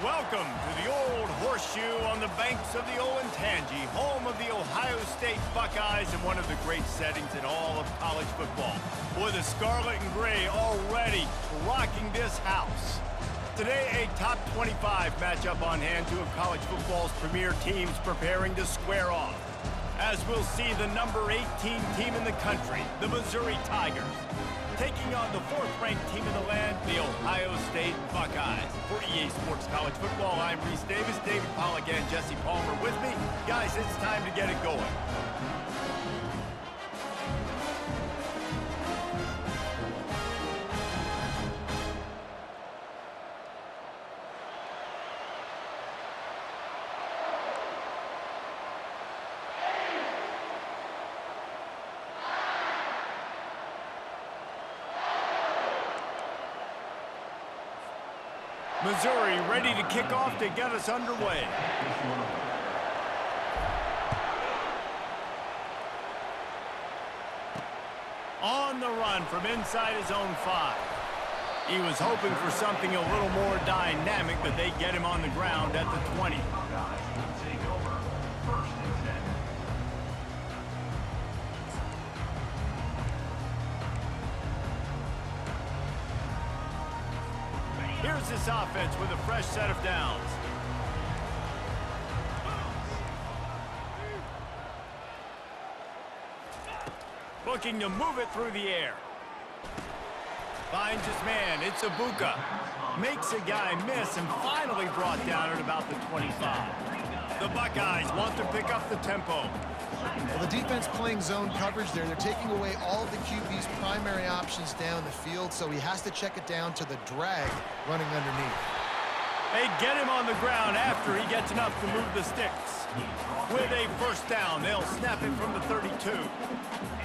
Welcome to the old horseshoe on the banks of the Olentangy, home of the Ohio State Buckeyes and one of the great settings in all of college football. Boy, the scarlet and gray already rocking this house. Today, a top 25 matchup on hand, two of college football's premier teams preparing to square off. As we'll see the number 18 team in the country, the Missouri Tigers, taking on the fourth-ranked team in the land, the Ohio State Buckeyes. For EA Sports College Football, I'm Reese Davis, David Pollack and Jesse Palmer with me. Guys, it's time to get it going. Missouri ready to kick off to get us underway. On the run from inside his own 5. He was hoping for something a little more dynamic, but they get him on the ground at the 20. Here's this offense with a fresh set of downs. Looking to move it through the air. Finds his man. It's Ibuka. Makes a guy miss and finally brought down at about the 25. The Buckeyes want to pick up the tempo. Well, the defense playing zone coverage there. They're taking away all of the QB's primary options down the field, so he has to check it down to the drag running underneath. They get him on the ground after he gets enough to move the sticks. With a first down, they'll snap it from the 32.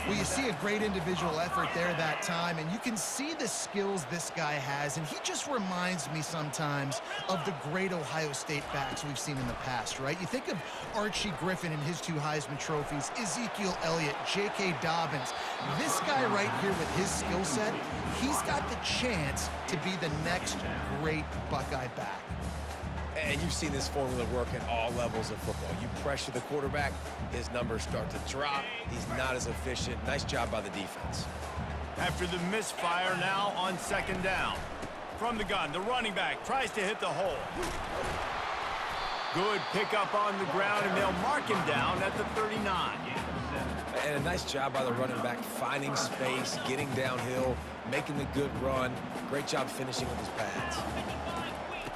Well, you see a great individual effort there that time, and you can see the skills this guy has, and he just reminds me sometimes of the great Ohio State backs we've seen in the past, right? You think of Archie Griffin and his 2 Heisman trophies, Ezekiel Elliott, J.K. Dobbins. This guy right here with his skill set, he's got the chance to be the next great Buckeye back. And you've seen this formula work at all levels of football. You pressure the quarterback, his numbers start to drop. He's not as efficient. Nice job by the defense. After the misfire, now on second down. From the gun, the running back tries to hit the hole. Good pickup on the ground, and they'll mark him down at the 39. And a nice job by the running back, finding space, getting downhill, making the good run. Great job finishing with his pads.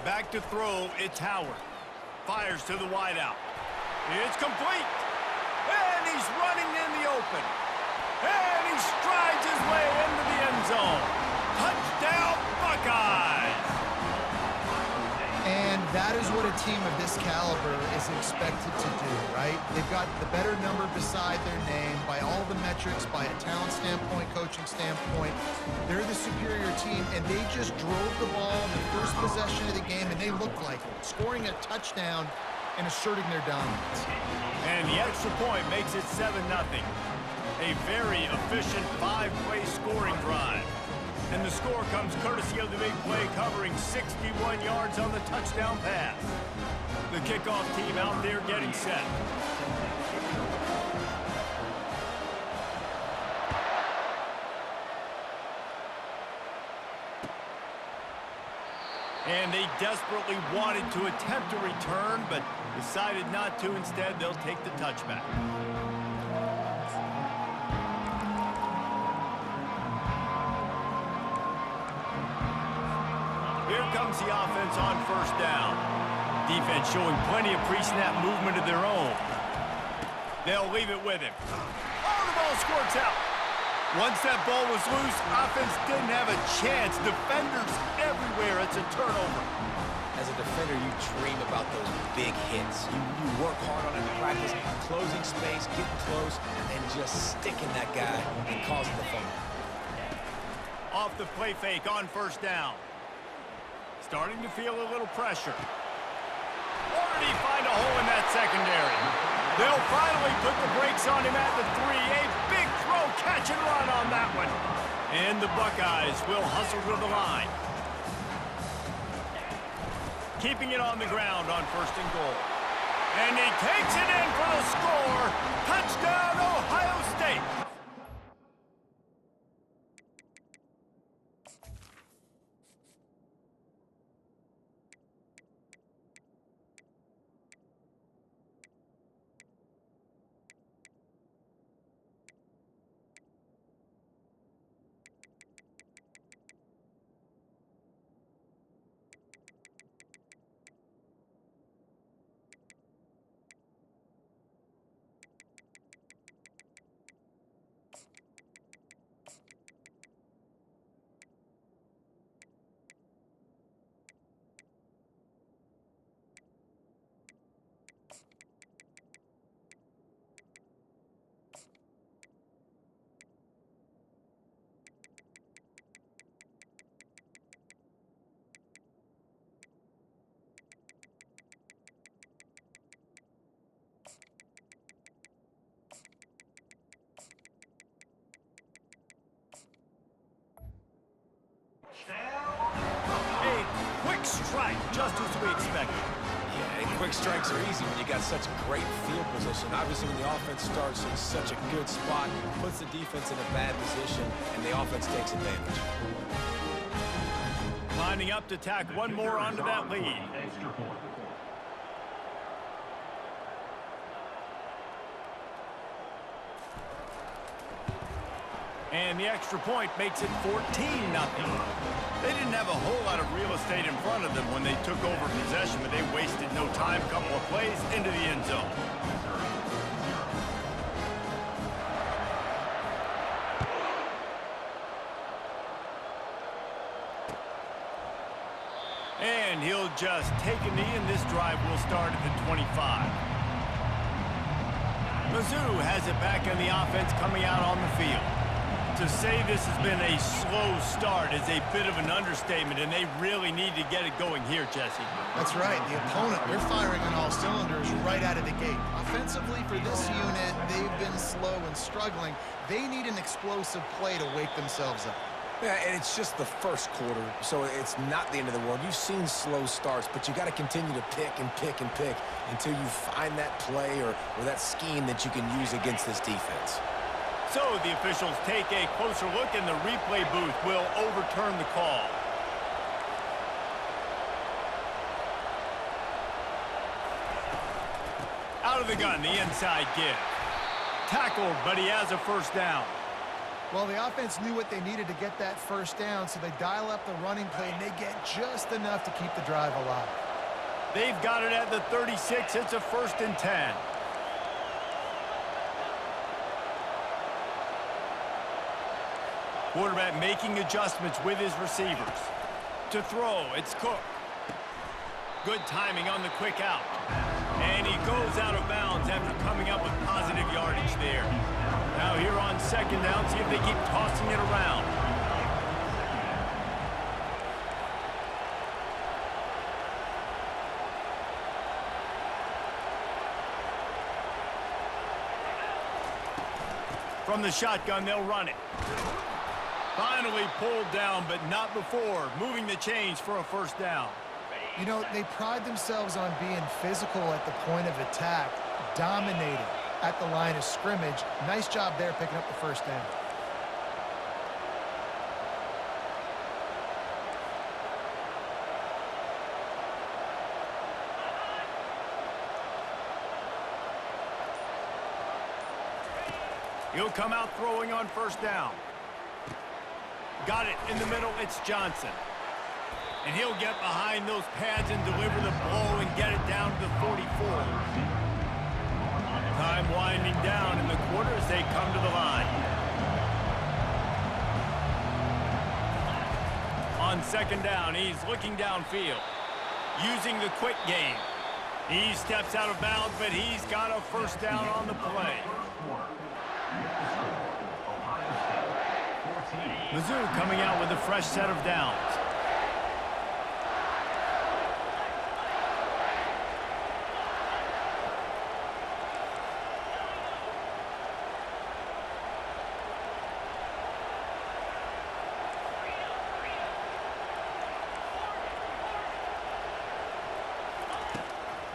Back to throw, it's Howard. Fires to the wideout. It's complete. And he's running in the open. And he strides his way into the end zone. Touchdown, Buckeyes! And that is what a team of this caliber is expected to do, right? They've got the better number beside their name by all the metrics, by a talent standpoint, coaching standpoint. They're the superior team, and they just drove the ball in the first possession of the game, and they looked like it, scoring a touchdown and asserting their dominance. And the extra point makes it 7-0. A very efficient 5-play scoring drive. And the score comes courtesy of the big play covering 61 yards on the touchdown pass. The kickoff team out there getting set. And they desperately wanted to attempt a return, but decided not to. Instead, they'll take the touchback. Here comes the offense on first down. Defense showing plenty of pre-snap movement of their own. They'll leave it with him. Oh, the ball squirts out. Once that ball was loose, offense didn't have a chance. Defenders everywhere. It's a turnover. As a defender, you dream about those big hits. You work hard on it in practice, closing space, getting close, and just sticking that guy and causing the fumble. Off the play fake on first down. Starting to feel a little pressure. Or did he find a hole in that secondary? They'll finally put the brakes on him at the 3. A big throw, catch and run on that one. And the Buckeyes will hustle to the line. keeping it on the ground on 1st and goal. And he takes it in for the score. Touchdown, Ohio State. A quick strike, just as we expected. Yeah, and quick strikes are easy when you got such great field position. Obviously, when the offense starts in such a good spot, puts the defense in a bad position, and the offense takes advantage. Lining up to tack one more onto that lead. And the extra point makes it 14-0. They didn't have a whole lot of real estate in front of them when they took over possession, but they wasted no time. Couple of plays into the end zone. And he'll just take a knee, and this drive will start at the 25. Mizzou has it back in the offense coming out on the field. To say this has been a slow start is a bit of an understatement, and they really need to get it going here, Jesse. That's right. The opponent, they're firing on all cylinders right out of the gate. Offensively, for this unit, they've been slow and struggling. They need an explosive play to wake themselves up. Yeah, and it's just the first quarter, so it's not the end of the world. You've seen slow starts, but you got to continue to pick and pick and pick until you find that play or that scheme that you can use against this defense. So the officials take a closer look, and the replay booth will overturn the call. Out of the gun, the inside give. Tackled, but he has a first down. Well, the offense knew what they needed to get that first down, so they dial up the running play, and they get just enough to keep the drive alive. They've got it at the 36. It's a 1st and 10. Quarterback making adjustments with his receivers. To throw, it's Cook. Good timing on the quick out. And he goes out of bounds after coming up with positive yardage there. Now here on 2nd down, see if they keep tossing it around. From the shotgun, they'll run it. Finally pulled down, but not before moving the chains for a first down. You know, they pride themselves on being physical at the point of attack, dominating at the line of scrimmage. Nice job there picking up the first down. He'll come out throwing on first down. Got it in the middle, it's Johnson. And he'll get behind those pads and deliver the blow and get it down to the 44. Time winding down in the quarter as they come to the line. On 2nd down, he's looking downfield, using the quick game. He steps out of bounds, but he's got a first down on the play. Mizzou coming out with a fresh set of downs.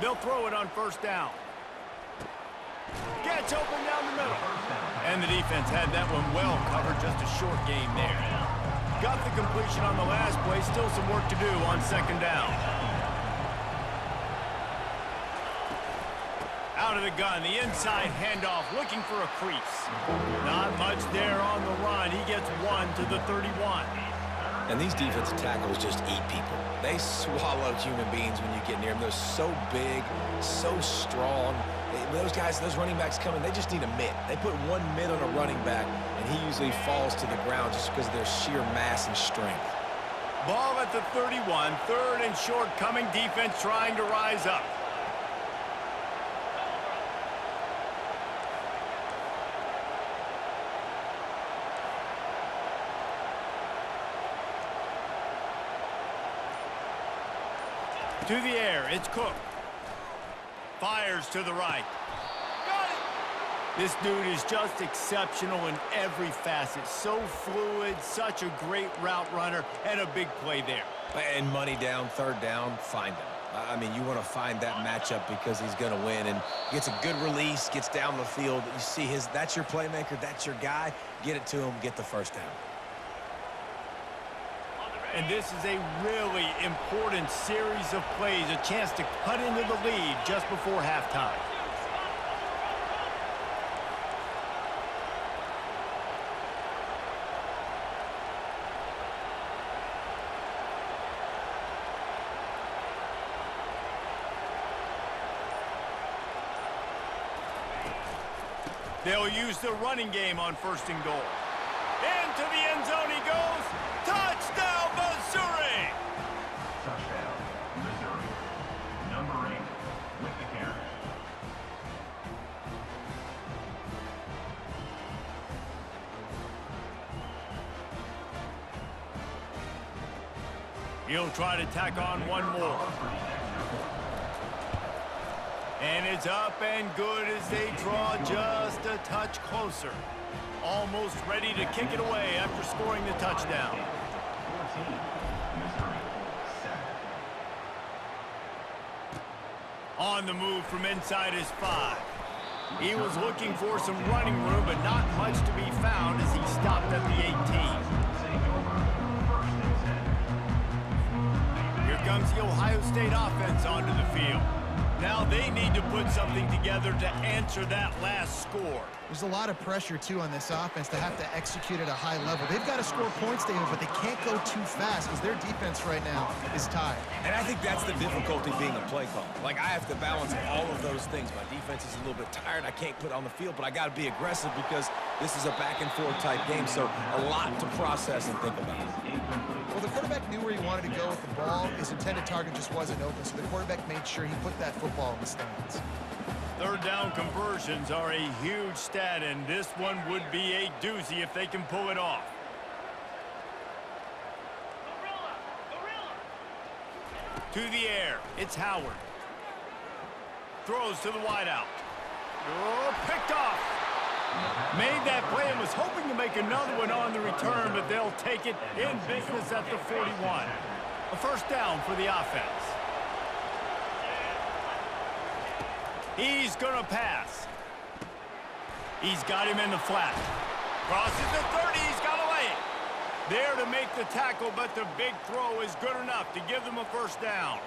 They'll throw it on first down. Gets open down the middle. And the defense had that one well covered, just a short gain there. Got the completion on the last play, still some work to do on second down. Out of the gun, the inside handoff, looking for a crease. Not much there on the run. He gets one to the 31. And these defensive tackles just eat people. They swallow human beings when you get near them. They're so big, so strong. Those guys, those running backs coming, they just need a mitt. They put one mitt on a running back, and he usually falls to the ground just because of their sheer mass and strength. Ball at the 31, third and short coming, defense trying to rise up. To the air, it's Cook. Fires to the right. Got it! This dude is just exceptional in every facet. So fluid, such a great route runner, and a big play there. And money down, third down, find him. I mean, you want to find that matchup because he's going to win, and gets a good release, gets down the field. You see that's your playmaker, that's your guy. Get it to him, get the first down. And this is a really important series of plays, a chance to cut into the lead just before halftime. They'll use the running game on first and goal. Into the end zone he goes. Touchdown, Missouri! Touchdown, Missouri. Number 8 with the carry. He'll try to tack on one more. And it's up and good as they draw just a touch closer. Almost ready to kick it away after scoring the touchdown. 14, Missouri, 7. On the move from inside his 5. He was looking for some running room, but not much to be found as he stopped at the 18. Here comes the Ohio State offense onto the field. Now they need to put something together to answer that last score. There's a lot of pressure, too, on this offense to have to execute at a high level. They've got to score points, David, but they can't go too fast because their defense right now is tired. And I think that's the difficulty being a play call. Like, I have to balance all of those things. My defense is a little bit tired. I can't put it on the field, but I got to be aggressive because this is a back-and-forth type game, so a lot to process and think about. Well, the quarterback knew where he wanted to go with the ball. His intended target just wasn't open, so the quarterback made sure he put that football in the stands. Third down conversions are a huge stat, and this one would be a doozy if they can pull it off. To the air, it's Howard. Throws to the wideout. Oh, picked off. Made that play and was hoping to make another one on the return, but they'll take it in business at the 41. A first down for the offense. He's going to pass. He's got him in the flat. Crosses the 30. He's got away. There to make the tackle, but the big throw is good enough to give them a first down.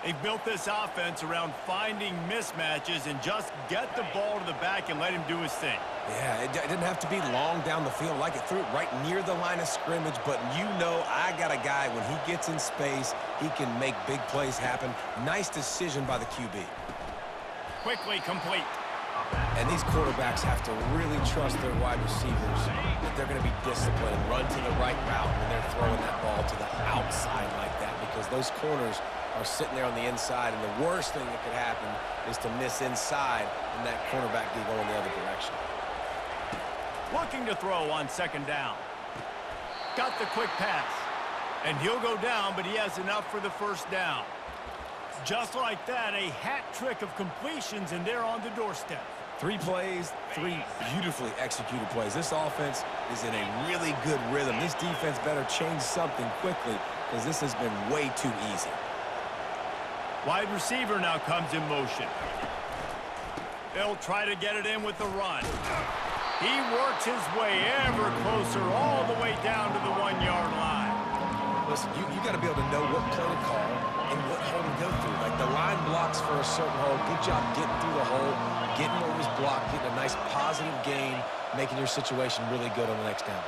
They've built this offense around finding mismatches and just get the ball to the back and let him do his thing. Yeah, it didn't have to be long down the field. Like, it threw it right near the line of scrimmage, but you know I got a guy, when he gets in space, he can make big plays happen. Nice decision by the QB. Quickly complete. And these quarterbacks have to really trust their wide receivers that they're going to be disciplined and run to the right route when they're throwing that ball to the outside like that, because those corners are sitting there on the inside, and the worst thing that could happen is to miss inside and that cornerback be going the other direction. Looking to throw on second down. Got the quick pass. And he'll go down, but he has enough for the first down. Just like that, a hat trick of completions, and they're on the doorstep. 3 plays, 3 beautifully executed plays. This offense is in a really good rhythm. This defense better change something quickly because this has been way too easy. Wide receiver now comes in motion. They'll try to get it in with the run. He works his way ever closer all the way down to the 1-yard line. Listen, you got to be able to know what play to call and what hole to go through. Like the line blocks for a certain hole. Good job getting through the hole, getting what was blocked, getting a nice positive gain, making your situation really good on the next down.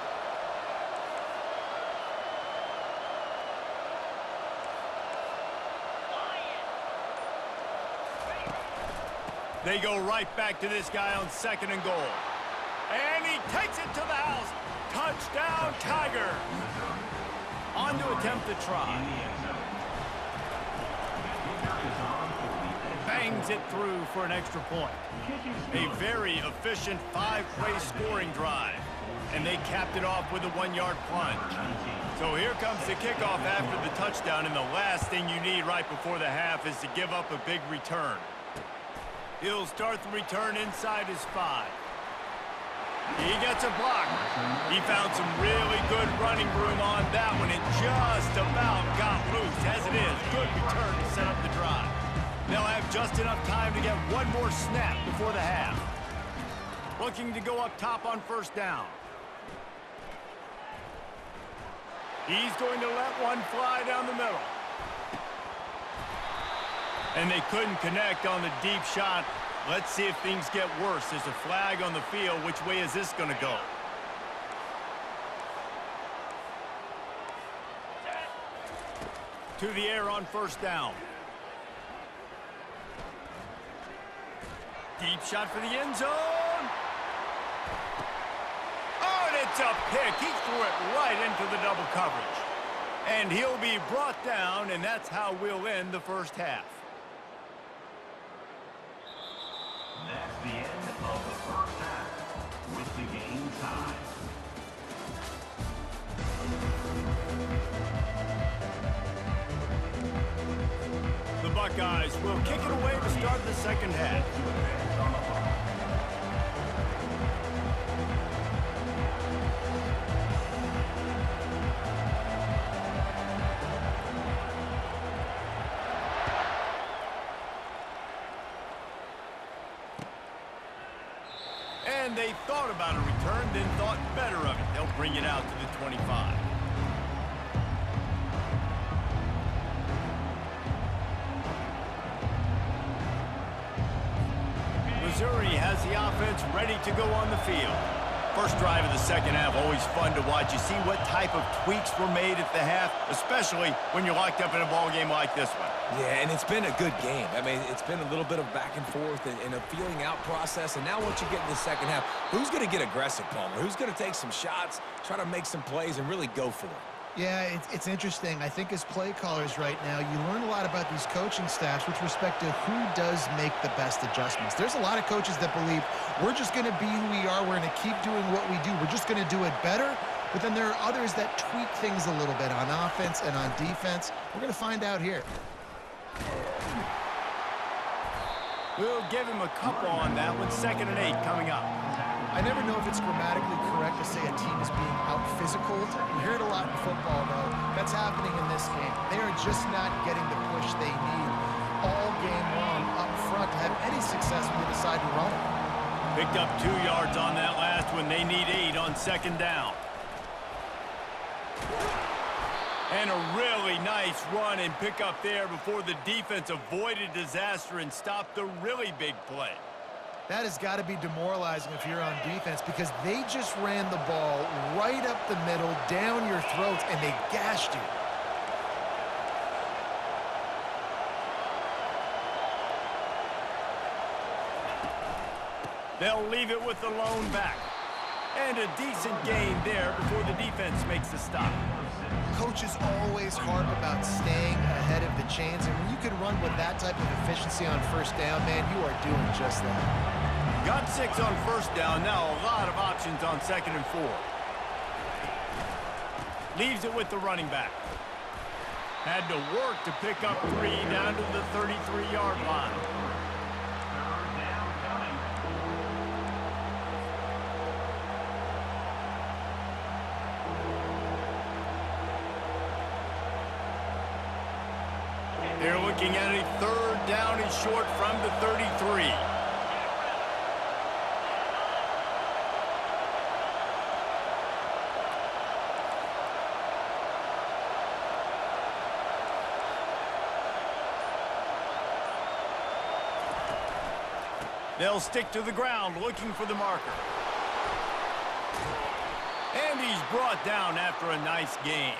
They go right back to this guy on 2nd and goal. And he takes it to the house. Touchdown, Tiger. On to attempt the try. Bangs it through for an extra point. A very efficient 5-play scoring drive. And they capped it off with a 1-yard plunge. So here comes the kickoff after the touchdown, and the last thing you need right before the half is to give up a big return. He'll start the return inside his 5. He gets a block. He found some really good running room on that one and just about got loose. As it is, good return to set up the drive. They'll have just enough time to get one more snap before the half. Looking to go up top on 1st down. He's going to let one fly down the middle. And they couldn't connect on the deep shot. Let's see if things get worse. There's a flag on the field. Which way is this going to go? To the air on 1st down. Deep shot for the end zone. Oh, and it's a pick. He threw it right into the double coverage. And he'll be brought down, and that's how we'll end the 1st half. That's the end of the 1st half with the game tied. The Buckeyes will kick it away to start the 2nd half. And they thought about a return, then thought better of it. They'll bring it out to the 25. Missouri has the offense ready to go on the field. First drive of the 2nd half, always fun to watch. You see what type of tweaks were made at the half, especially when you're locked up in a ball game like this one. Yeah, and it's been a good game. I mean, it's been a little bit of back and forth and a feeling out process. And now once you get in the 2nd half, who's going to get aggressive, Palmer? Who's going to take some shots, try to make some plays, and really go for it? Yeah, it's interesting. I think as play callers right now, you learn a lot about these coaching staffs with respect to who does make the best adjustments. There's a lot of coaches that believe we're just going to be who we are. We're going to keep doing what we do. We're just going to do it better. But then there are others that tweak things a little bit on offense and on defense. We're going to find out here. We'll give him a couple on that one. 2nd and 8 coming up. I never know if it's grammatically correct to say a team is being out-physicaled. You hear it a lot in football, though. That's happening in this game. They are just not getting the push they need all game long up front to have any success when they decide to run it. Picked up 2 yards on that last one. They need 8 on 2nd down. And a really nice run and pick up there before the defense avoided disaster and stopped the really big play. That has got to be demoralizing if you're on defense because they just ran the ball right up the middle, down your throats, and they gashed you. They'll leave it with the lone back. And a decent gain there before the defense makes the stop. Coaches always harp about staying ahead of the chains, and when you can run with that type of efficiency on 1st down, man, you are doing just that. Got 6 on 1st down, now a lot of options on 2nd and 4. Leaves it with the running back. Had to work to pick up 3 down to the 33-yard line. They're looking at a third down and short from the 33. They'll stick to the ground looking for the marker. And he's brought down after a nice gain.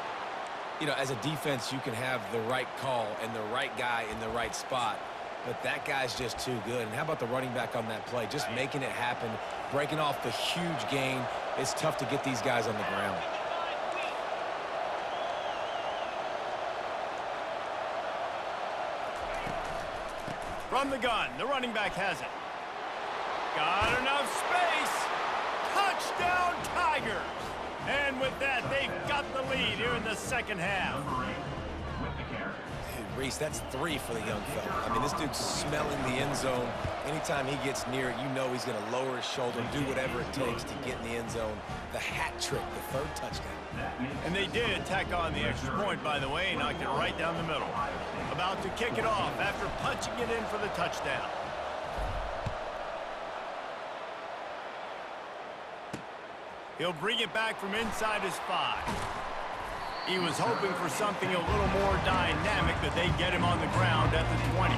You know, as a defense, you can have the right call and the right guy in the right spot, but that guy's just too good. And how about the running back on that play? Just making it happen, breaking off the huge gain. It's tough to get these guys on the ground. From the gun, the running back has it. Got enough space. Touchdown, Tigers. And with that, they've got the lead here in the second half. Dude, Reese, that's 3 for the young fella. I mean, this dude's smelling the end zone. Anytime he gets near it, you know he's going to lower his shoulder, do whatever it takes to get in the end zone. The hat trick, the 3rd touchdown. And they did tack on the extra point, by the way, knocked it right down the middle. About to kick it off after punching it in for the touchdown. He'll bring it back from inside his 5. He was hoping for something a little more dynamic, but they get him on the ground at the 20.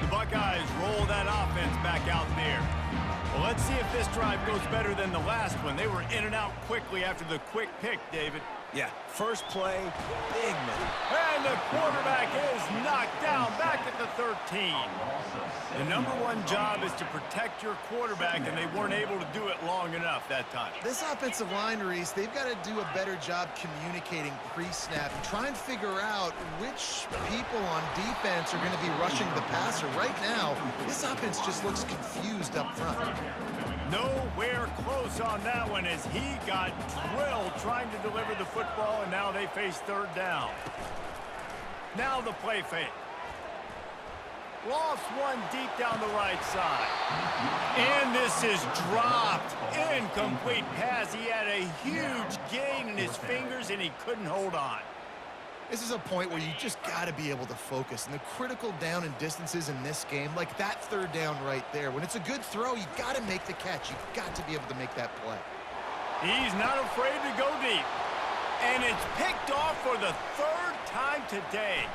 The Buckeyes roll that offense back out there. Well, let's see if this drive goes better than the last one. They were in and out quickly after the quick pick, David. Yeah, first play, big man. And the quarterback is knocked down back at the 13. The #1 job is to protect your quarterback, and they weren't able to do it long enough that time. This offensive line, Reese, they've got to do a better job communicating pre-snap and try and figure out which people on defense are going to be rushing the passer. Right now, this offense just looks confused up front. Nowhere close on that one as he got drilled trying to deliver the football, and now they face 3rd down. Now the play fake. Lofts one deep down the right side. And this is dropped. Incomplete pass. He had a huge gain in his fingers, and he couldn't hold on. This is a point where you just got to be able to focus. And the critical down and distances in this game, like that 3rd down right there, when it's a good throw, you got to make the catch. You've got to be able to make that play. He's not afraid to go deep. And it's picked off for the 3rd time today.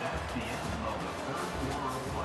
That's the end of the 3rd quarter.